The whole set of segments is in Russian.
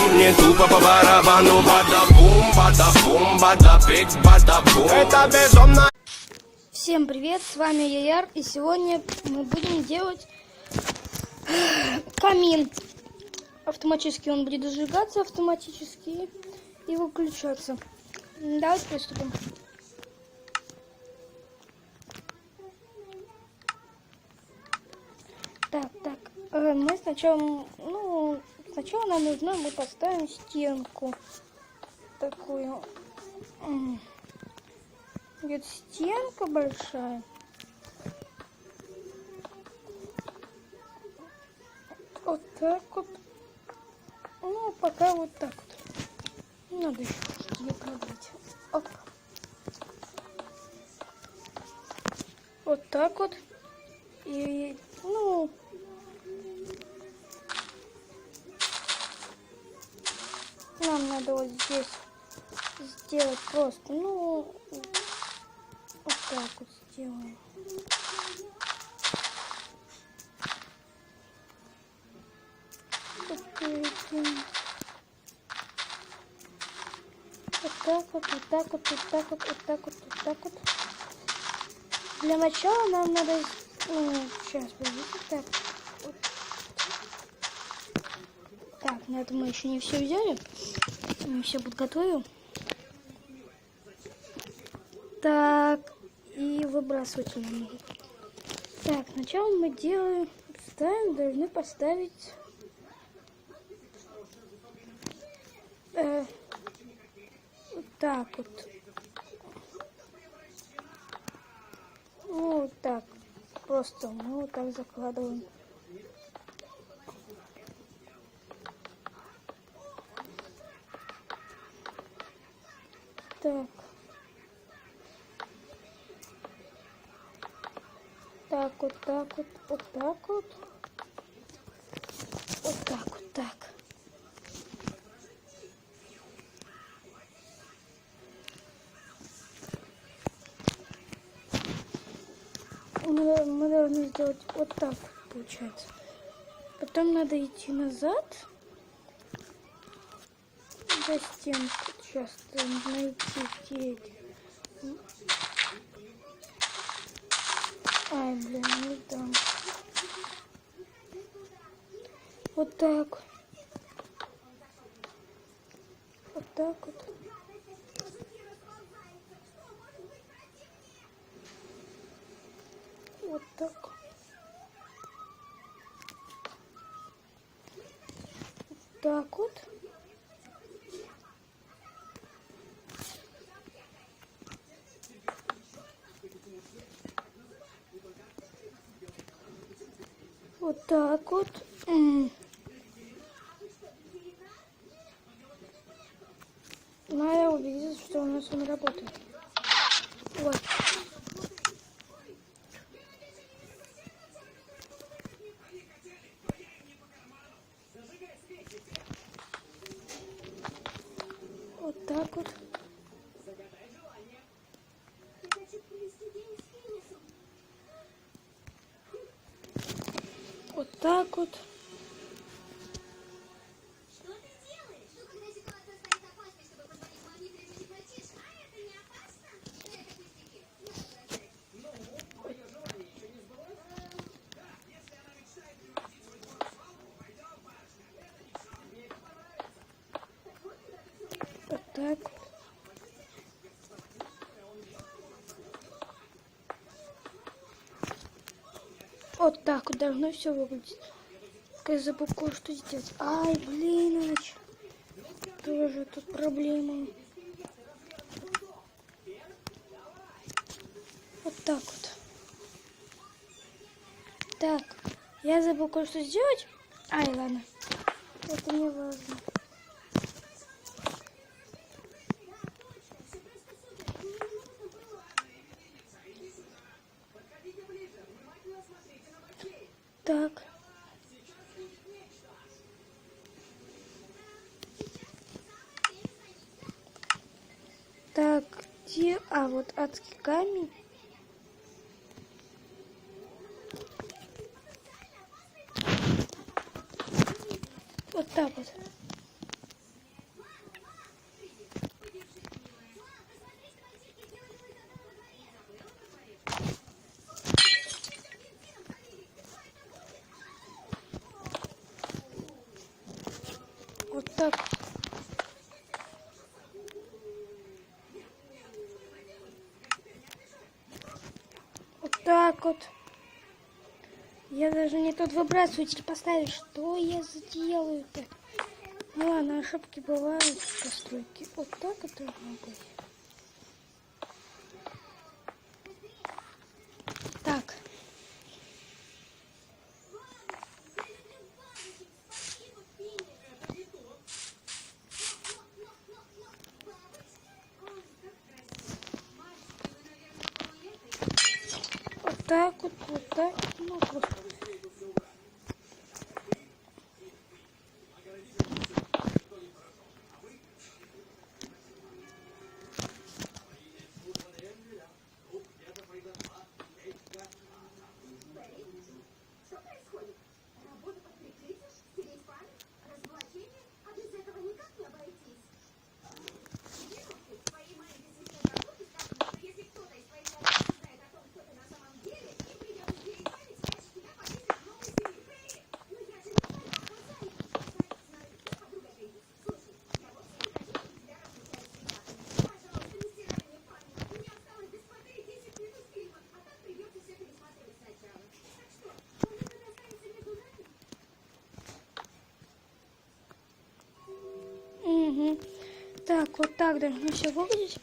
мне тупо по барабану. Бада-бум, бада-пик, бада-бум. Это безумно. Всем привет, с вами Яяр, и сегодня мы будем делать камин. Автоматически он будет зажигаться, автоматически и выключаться. Давайте приступим. Так, мы сначала, сначала нам нужно, мы поставим стенку такую. Идет стенка большая. Вот так вот. Ну, пока вот так вот. Надо еще ее продать. Оп. Вот так вот. И, нам надо вот здесь сделать просто, вот так вот сделаем. Вот так вот. Для начала нам надо, сейчас, подождите, так. Так, на это мы еще не все взяли. Мы все подготовим. Так, и выбрасывать нам. Так, сначала мы должны поставить вот так вот. Вот так. Просто мы вот так закладываем. Так. Вот так вот. Мы должны сделать вот так, получается. Потом надо идти назад. За стенку. Сейчас найти где. Ай, блин, не там. Вот так. Вот так вот. Вот так. Вот так вот. Вот так вот. Надо убедиться, что у нас он работает. Вот. Вот так вот. Вот так вот. Вот так. Вот так вот должно все выглядеть. Я забыл кое-что сделать. Ай, блин, тоже тут проблема. Вот так вот. Так, я забыл кое-что сделать. Ай, ладно. Это не важно. Так. Так, где? А, вот адский камень. Вот так вот. Вот так. Вот так вот. Я даже не тот выбрасыватель поставил. Что я сделаю-то? Ну ладно, ошибки бывают в постройке. Вот так это должно быть. Так. Вот так вот, вот так. Ну, просто. Угу. Так, вот так должно все выглядеть.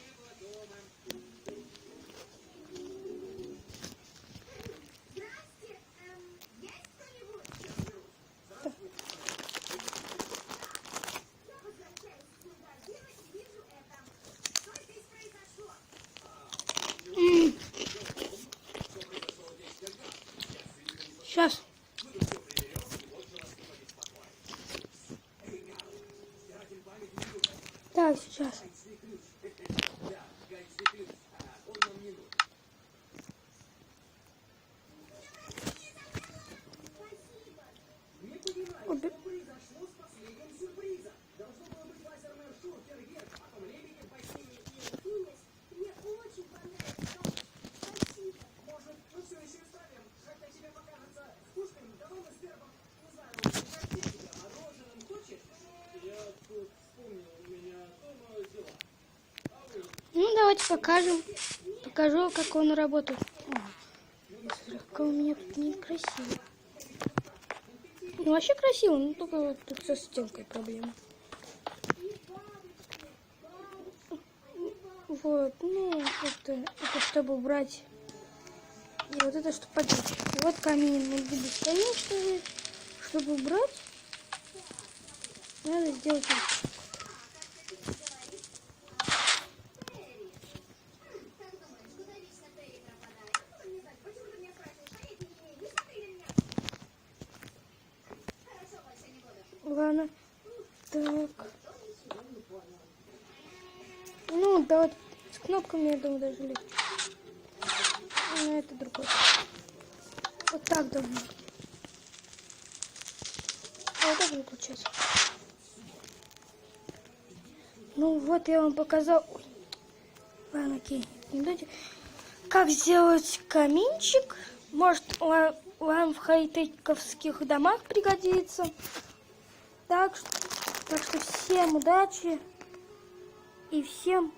Сейчас. Так, сейчас. Ну, давайте покажем. Покажу, как он работает. Какой у меня тут некрасиво. Ну, вообще красиво, но только вот тут со стенкой проблема. Вот, ну, это чтобы убрать. И вот это, чтобы подать. Вот камин мы где бесконечный. Чтобы убрать, надо сделать это. Ладно. Так. Ну, да вот с кнопками, я думаю, даже легче. Но это другое. Вот так должно. А вот так не получается. Ну вот я вам показал. Ой. Ладно, окей. Как сделать каминчик. Может, вам в хай-тековских домах пригодится. Так что всем удачи и всем